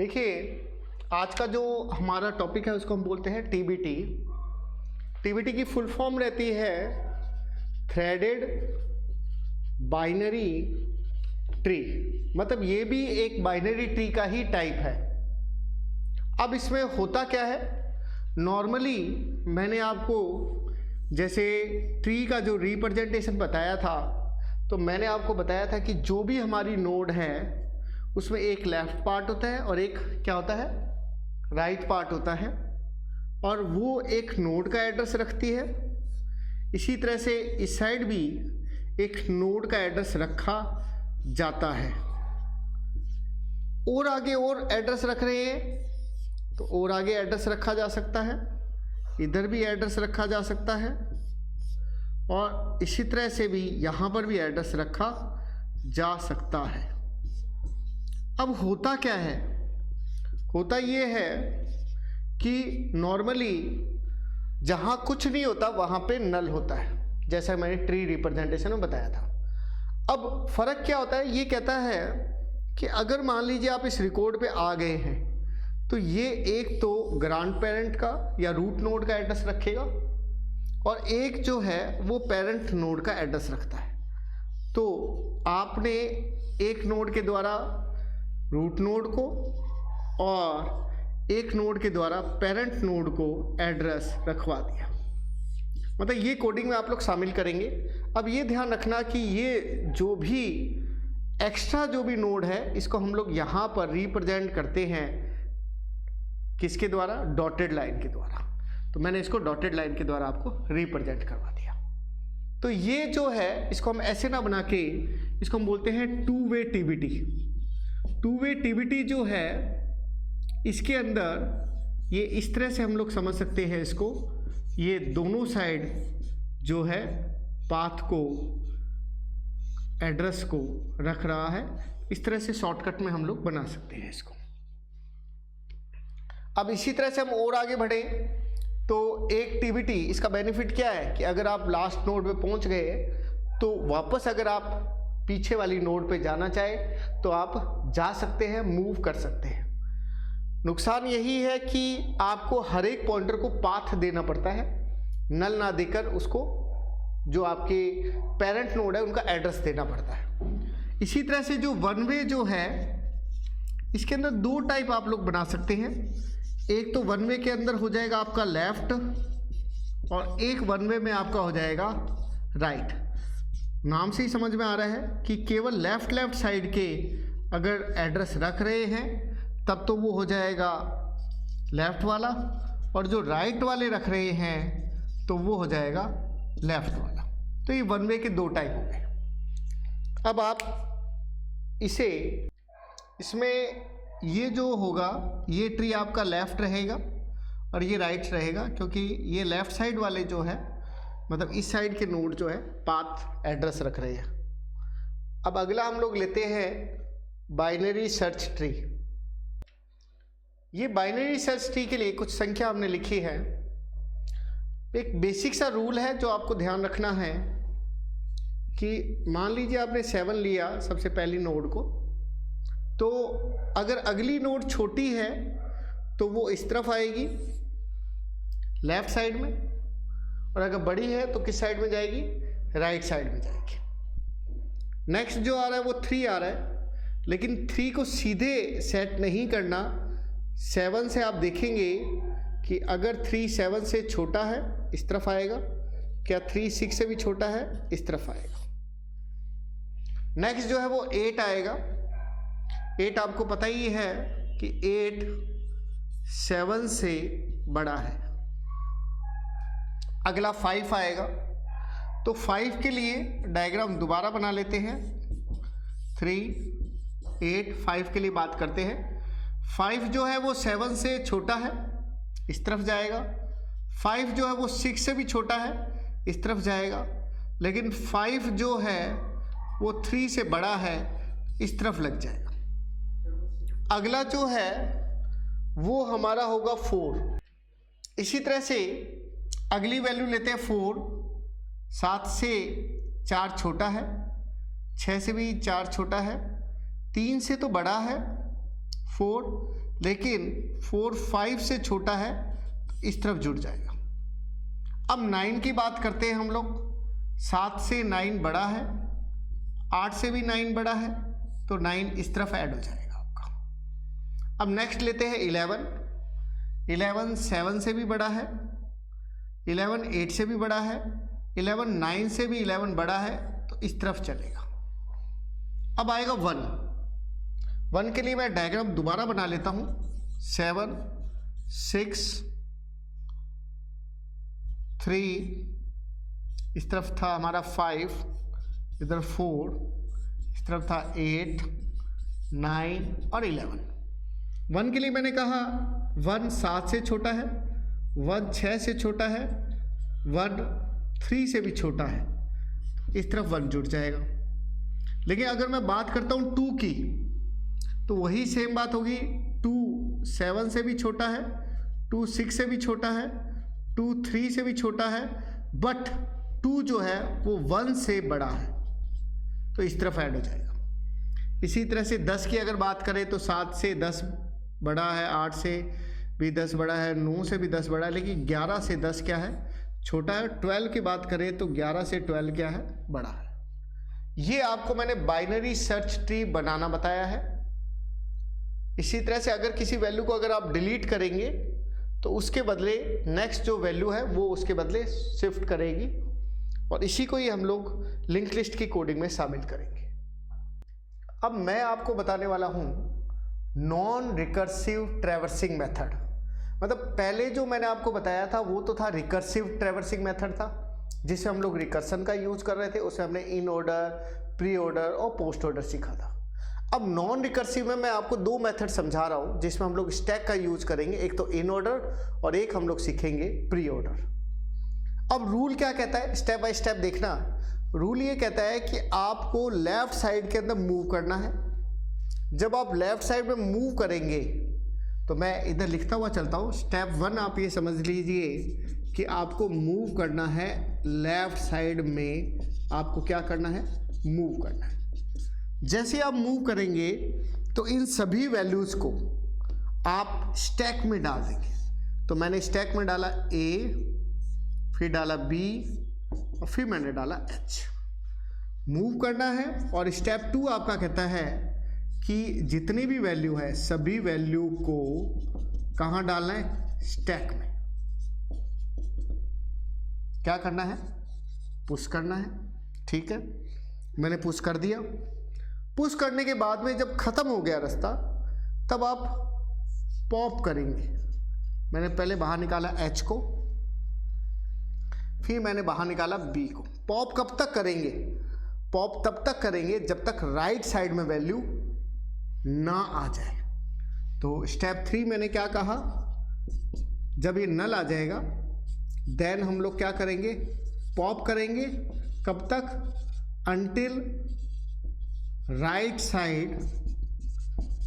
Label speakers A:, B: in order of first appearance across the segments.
A: देखिए, आज का जो हमारा टॉपिक है उसको हम बोलते हैं टीबीटी। टीबीटी की फुल फॉर्म रहती है थ्रेडेड बाइनरी ट्री, मतलब ये भी एक बाइनरी ट्री का ही टाइप है। अब इसमें होता क्या है, नॉर्मली मैंने आपको जैसे ट्री का जो रिप्रेजेंटेशन बताया था, तो मैंने आपको बताया था कि जो भी हमारी नोड है उसमें एक लेफ्ट पार्ट होता है और एक क्या होता है, राइट पार्ट होता है, और वो एक नोड का एड्रेस रखती है। इसी तरह से इस साइड भी एक नोड का एड्रेस रखा जाता है। और आगे और एड्रेस रख रहे हैं तो और आगे एड्रेस रखा जा सकता है, इधर भी एड्रेस रखा जा सकता है, और इसी तरह से भी यहाँ पर भी एड्रेस रखा जा सकता है। अब होता क्या है, होता ये है कि नॉर्मली जहाँ कुछ नहीं होता वहाँ पे नल होता है, जैसा मैंने ट्री रिप्रेजेंटेशन में बताया था। अब फर्क क्या होता है, ये कहता है कि अगर मान लीजिए आप इस रिकॉर्ड पे आ गए हैं तो ये एक तो ग्रांड पेरेंट का या रूट नोड का एड्रेस रखेगा और एक जो है वो पेरेंट नोड का एड्रेस रखता है। तो आपने एक नोड के द्वारा रूट नोड को और एक नोड के द्वारा पेरेंट नोड को एड्रेस रखवा दिया, मतलब ये कोडिंग में आप लोग शामिल करेंगे। अब ये ध्यान रखना कि ये जो भी एक्स्ट्रा जो भी नोड है इसको हम लोग यहाँ पर रिप्रेजेंट करते हैं किसके द्वारा, डॉटेड लाइन के द्वारा। तो मैंने इसको डॉटेड लाइन के द्वारा आपको रिप्रेजेंट करवा दिया। तो ये जो है इसको हम ऐसे ना बना के इसको हम बोलते हैं two way TBT. Two way TBT जो है इसके अंदर ये इस तरह से हम लोग समझ सकते हैं इसको, ये दोनों साइड जो है पाथ को, एड्रेस को रख रहा है। इस तरह से शॉर्टकट में हम लोग बना सकते हैं इसको। अब इसी तरह से हम और आगे बढ़े तो एक टीबीटी, इसका बेनिफिट क्या है कि अगर आप लास्ट नोड पे पहुंच गए तो वापस अगर आप पीछे वाली नोड पे जाना चाहे तो आप जा सकते हैं, मूव कर सकते हैं। नुकसान यही है कि आपको हर एक पॉइंटर को पाथ देना पड़ता है, नल ना देकर उसको जो आपके पेरेंट नोड है उनका एड्रेस देना पड़ता है। इसी तरह से जो वन वे जो है इसके अंदर दो टाइप आप लोग बना सकते हैं। एक तो वन वे के अंदर हो जाएगा आपका लेफ्ट और एक वन वे में आपका हो जाएगा राइट। नाम से ही समझ में आ रहा है कि केवल लेफ्ट साइड के अगर एड्रेस रख रहे हैं तब तो वो हो जाएगा लेफ्ट वाला, और जो राइट वाले रख रहे हैं तो वो हो जाएगा लेफ्ट वाला। तो ये वन वे के दो टाइप हो गए। अब आप इसे, इसमें ये जो होगा ये ट्री आपका लेफ्ट रहेगा और ये राइट रहेगा, क्योंकि ये लेफ्ट साइड वाले जो है मतलब इस साइड के नोड जो है पाथ एड्रेस रख रहे हैं। अब अगला हम लोग लेते हैं बाइनरी सर्च ट्री। ये बाइनरी सर्च ट्री के लिए कुछ संख्या हमने लिखी है। एक बेसिक सा रूल है जो आपको ध्यान रखना है कि मान लीजिए आपने 7 लिया सबसे पहली नोड को, तो अगर अगली नोड छोटी है तो वो इस तरफ आएगी लेफ्ट साइड में, और अगर बड़ी है तो किस साइड में जाएगी, राइट साइड में जाएगी। नेक्स्ट जो आ रहा है वो 3 आ रहा है, लेकिन 3 को सीधे सेट नहीं करना। 7 से आप देखेंगे कि अगर 3 7 से छोटा है इस तरफ आएगा, क्या 3 6 से भी छोटा है इस तरफ आएगा। नेक्स्ट जो है वो 8 आएगा। 8 आपको पता ही है कि 8 7 से बड़ा है। अगला 5 आएगा, तो 5 के लिए डायग्राम दोबारा बना लेते हैं। 3 8 5 के लिए बात करते हैं। 5 जो है वो 7 से छोटा है इस तरफ जाएगा, 5 जो है वो 6 से भी छोटा है इस तरफ जाएगा, लेकिन 5 जो है वो 3 से बड़ा है इस तरफ लग जाएगा। अगला जो है वो हमारा होगा 4। इसी तरह से अगली वैल्यू लेते हैं 4। 7 से 4 छोटा है, 6 से भी 4 छोटा है, 3 से तो बड़ा है, 4, लेकिन 4 5 से छोटा है तो इस तरफ जुड़ जाएगा। अब 9 की बात करते हैं हम लोग। 7 से 9 बड़ा है, 8 से भी 9 बड़ा है, तो 9 इस तरफ ऐड हो जाएगा आपका। अब नेक्स्ट लेते हैं 11। 11 7 से भी बड़ा है, 11 8 से भी बड़ा है, 11 9 से भी 11 बड़ा है, तो इस तरफ चलेगा। अब आएगा 1 के लिए मैं डायग्राम दोबारा बना लेता हूं। 7 6 3, इस तरफ था हमारा 5, इधर 4, इस तरफ था 8 9 और 11। 1 के लिए मैंने कहा 1 7 से छोटा है, 1 6 से छोटा है, 1 3 से भी छोटा है, इस तरफ 1 जुड़ जाएगा। लेकिन अगर मैं बात करता हूँ 2 की, तो वही सेम बात होगी। 2 7 से भी छोटा है, 2 6 से भी छोटा है, 2 3 से भी छोटा है, बट 2 जो है वो 1 से बड़ा है, तो इस तरफ ऐड हो जाएगा। इसी तरह से 10 की अगर बात करें तो 7 से 10 बड़ा है, 8 से भी 10 बड़ा है, 9 से भी 10 बड़ा है, लेकिन 11 से 10 क्या है, छोटा है। 12 की बात करें तो 11 से 12 क्या है, बड़ा है। ये आपको मैंने बाइनरी सर्च ट्री बनाना बताया है। इसी तरह से अगर किसी वैल्यू को अगर आप डिलीट करेंगे तो उसके बदले नेक्स्ट जो वैल्यू है वो उसके बदले शिफ्ट करेगी, और इसी को ही हम लोग लिंक लिस्ट की कोडिंग में शामिल करेंगे। अब मैं आपको बताने वाला हूं नॉन रिकर्सिव ट्रैवर्सिंग मेथड। मतलब पहले जो मैंने आपको बताया था वो तो था रिकर्सिव ट्रैवर्सिंग मेथड था, जिसे हम लोग रिकर्सन का यूज कर रहे थे। उसमें हमने इन ऑर्डर, प्री ऑर्डर और पोस्ट ऑर्डर सीखा था। अब नॉन रिकर्सिव में मैं आपको 2 मेथड समझा रहा हूं, जिसमें हम लोग स्टैक का यूज करेंगे। एक तो इन ऑर्डर और एक हम लोग सीखेंगे प्री ऑर्डर। अब रूल क्या कहता है, स्टेप बाय स्टेप देखना। रूल ये कहता है कि आपको लेफ्ट साइड के अंदर मूव करना है। जब आप लेफ्ट साइड में मूव करेंगे तो मैं इधर लिखता हुआ चलता हूँ। स्टेप 1 आप ये समझ लीजिए कि आपको मूव करना है लेफ्ट साइड में। आपको क्या करना है, मूव करना है। जैसे आप मूव करेंगे तो इन सभी वैल्यूज़ को आप स्टैक में डाल देंगे। तो मैंने स्टैक में डाला A, फिर डाला B और फिर मैंने डाला H। मूव करना है। और स्टेप 2 आपका कहता है कि जितनी भी वैल्यू है सभी वैल्यू को कहाँ डालना है, स्टैक में। क्या करना है, पुश करना है। ठीक है, मैंने पुश कर दिया। पुश करने के बाद में जब खत्म हो गया रास्ता, तब आप पॉप करेंगे। मैंने पहले बाहर निकाला H को, फिर मैंने बाहर निकाला B को। पॉप कब तक करेंगे, पॉप तब तक करेंगे जब तक राइट साइड में वैल्यू ना आ जाए। तो स्टेप 3 मैंने क्या कहा, जब ये नल आ जाएगा देन हम लोग क्या करेंगे, पॉप करेंगे। कब तक, अंटिल राइट साइड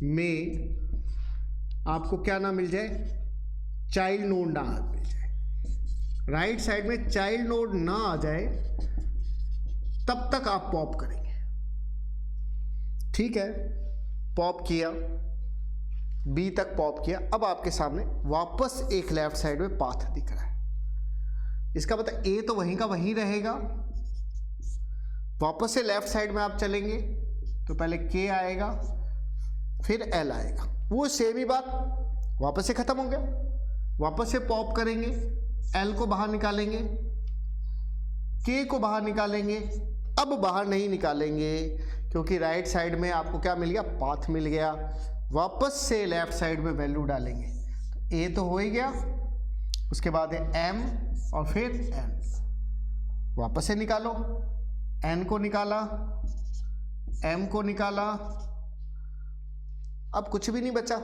A: में आपको क्या ना मिल जाए, चाइल्ड नोड ना मिल जाए। राइट साइड में चाइल्ड नोड ना आ जाए तब तक आप पॉप करेंगे। ठीक है, पॉप किया, B तक पॉप किया। अब आपके सामने वापस एक लेफ्ट साइड में पाथ दिख रहा है। इसका मतलब A तो वहीं का वहीं रहेगा। वापस से लेफ्ट साइड में आप चलेंगे तो पहले K आएगा, फिर L आएगा। वो सेम ही बात, वापस से खत्म हो गया। वापस से पॉप करेंगे, L को बाहर निकालेंगे, K को बाहर निकालेंगे। अब बाहर नहीं निकालेंगे क्योंकि राइट साइड में आपको क्या मिल गया, पाथ मिल गया। वापस से लेफ्ट साइड में वैल्यू डालेंगे। तो A तो हो ही गया, उसके बाद है M और फिर N। वापस से निकालो, N को निकाला, M को निकाला। अब कुछ भी नहीं बचा।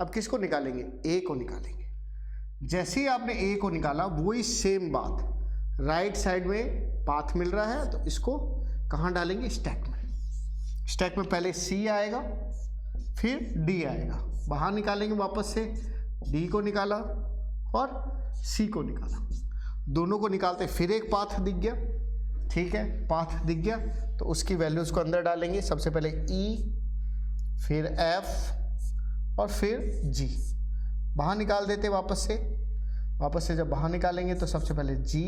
A: अब किसको निकालेंगे, A को निकालेंगे। जैसे ही आपने A को निकाला, वही सेम बात, राइट साइड में पाथ मिल रहा है तो इसको कहाँ डालेंगे, स्टैक में। स्टैक में पहले C आएगा, फिर D आएगा। बाहर निकालेंगे वापस से, D को निकाला और C को निकाला। दोनों को निकालते फिर एक पाथ दिख गया। ठीक है, पाथ दिख गया तो उसकी वैल्यूज़ को अंदर डालेंगे। सबसे पहले E, फिर F और फिर G बाहर निकाल देते वापस से जब बाहर निकालेंगे तो सबसे पहले G,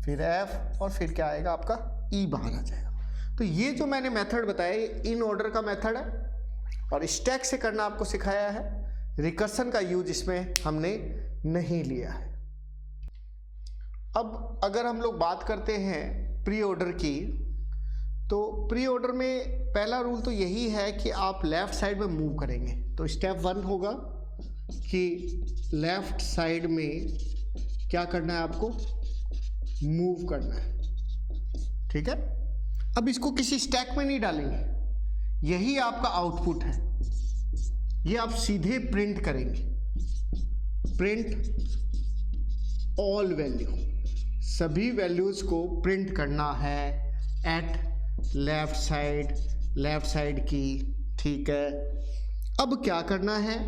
A: फिर F और फिर क्या आएगा आपका E बाहर आ जाएगा। तो ये जो मैंने मेथड बताया ये इन ऑर्डर का मेथड है और स्टैक से करना आपको सिखाया है। रिकर्सन का यूज इसमें हमने नहीं लिया है। अब अगर हम लोग बात करते हैं प्री ऑर्डर की, तो प्री ऑर्डर में पहला रूल तो यही है कि आप लेफ्ट साइड में मूव करेंगे। तो स्टेप 1 होगा कि लेफ्ट साइड में क्या करना है, आपको मूव करना है, ठीक है। अब इसको किसी स्टैक में नहीं डालेंगे, यही आपका आउटपुट है, ये आप सीधे प्रिंट करेंगे। प्रिंट ऑल वैल्यू, सभी वैल्यूज को प्रिंट करना है एट लेफ्ट साइड की, ठीक है। अब क्या करना है,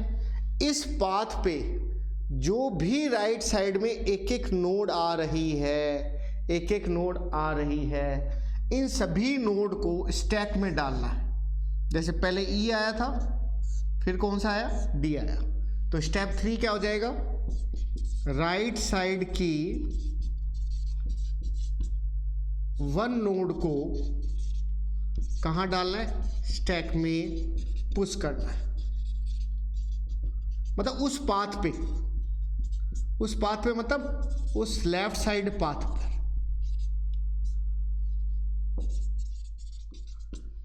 A: इस पाथ पे जो भी राइट साइड में एक एक नोड आ रही है, इन सभी नोड को स्टैक में डालना है। जैसे पहले E आया था, फिर कौन सा आया, D आया। तो स्टेप 3 क्या हो जाएगा, राइट साइड की वन नोड को कहाँ डालना है, स्टैक में पुश करना है। मतलब उस पाथ पे मतलब उस लेफ्ट साइड पाथ पर,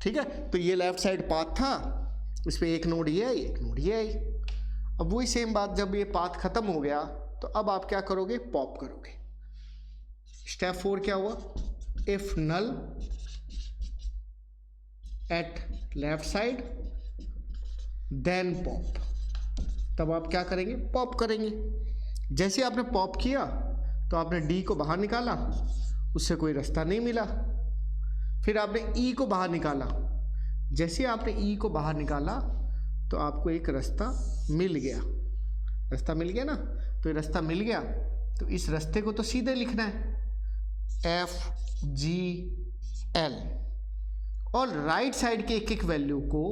A: ठीक है। तो ये लेफ्ट साइड पाथ था, इस पे एक नोड ये आई। अब वही सेम बात, जब ये पाथ खत्म हो गया तो अब आप क्या करोगे, पॉप करोगे। स्टेप 4 क्या हुआ, if null at left side then pop. तब आप क्या करेंगे, पॉप करेंगे। जैसे आपने पॉप किया तो आपने D को बाहर निकाला, उससे कोई रास्ता नहीं मिला। फिर आपने E को बाहर निकाला, जैसे आपने E को बाहर निकाला तो आपको एक रास्ता मिल गया ना। तो ये रास्ता मिल गया, तो इस रास्ते को तो सीधे लिखना है FGL, और राइट साइड के एक एक वैल्यू को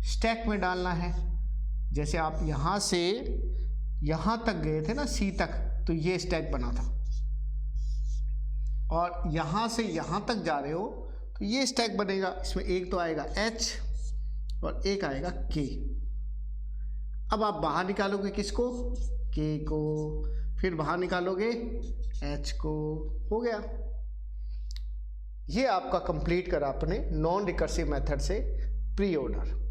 A: स्टैक में डालना है। जैसे आप यहाँ से यहाँ तक गए थे ना, C तक, तो ये स्टैक बना था, और यहाँ से यहाँ तक जा रहे हो तो ये स्टैक बनेगा। इसमें एक तो आएगा H और एक आएगा K। अब आप बाहर निकालोगे किसको, K को, फिर बाहर निकालोगे H को, हो गया। ये आपका कंप्लीट करा अपने नॉन रिकर्सिव मेथड से प्री ऑर्डर।